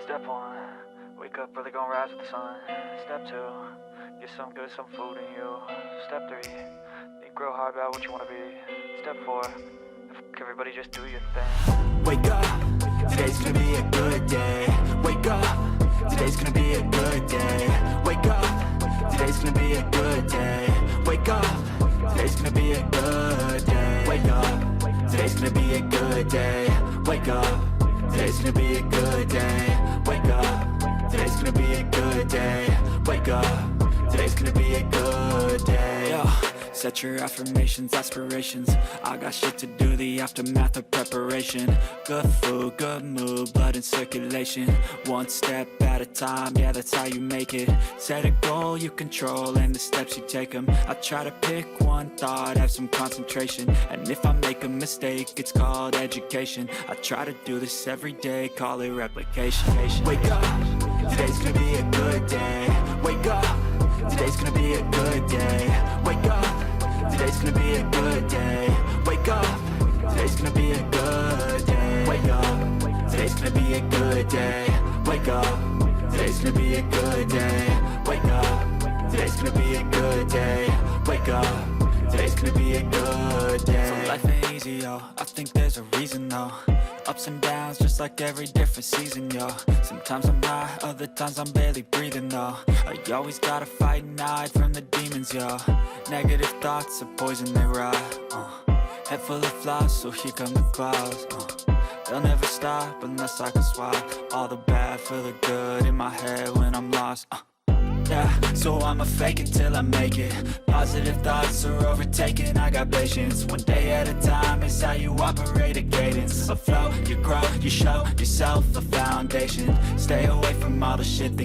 Step 1, wake up early, gonna rise with the sun. Step 2, get some good, some food in you. Step 3, think real hard about what you wanna be. Step 4, everybody just do your thing. Wake up, today's gonna be a good day. Wake up, today's gonna be a good day. Wake up, today's gonna be a good day. Wake up, today's gonna be a good day. Wake up, today's gonna be a good day. Wake up, today's gonna be a good day. Wake up, today's gonna be a good day. Wake up, today's gonna be a good day. Yo, set your affirmations, aspirations. I got shit to do, the aftermath of preparation. Good food, good mood, blood in circulation. One step at a time, yeah, that's how you make it. Set a goal you control and the steps you take them. I try to pick one thought, have some concentration. And if I make a mistake, it's called education. I try to do this every day, call it replication. Wake up, today's gonna be a good day. Wake up, today's gonna be a good day. Wake up, today's gonna be a good day. Wake up, today's gonna be a good day. Wake up, today's gonna be a good day. Wake up, today's gonna be a good day. Wake up, today's gonna be a good day. Wake up, today's gonna be a good day. So life ain't easy, yo, I think there's a reason though. Ups and downs, just like every different season, yo. Sometimes I'm high, other times I'm barely breathing, though. I always gotta fight and hide from the demons, yo. Negative thoughts are poison, they rot. Head full of flies, so here come the clouds. They'll never stop unless I can swap all the bad for the good in my head when I'm lost. Yeah, so I'ma fake it till I make it. Positive thoughts are overtaken, I got patience. One day at a time is how you operate a cadence. A flow, you grow, you show yourself a foundation. Stay away from all the shit that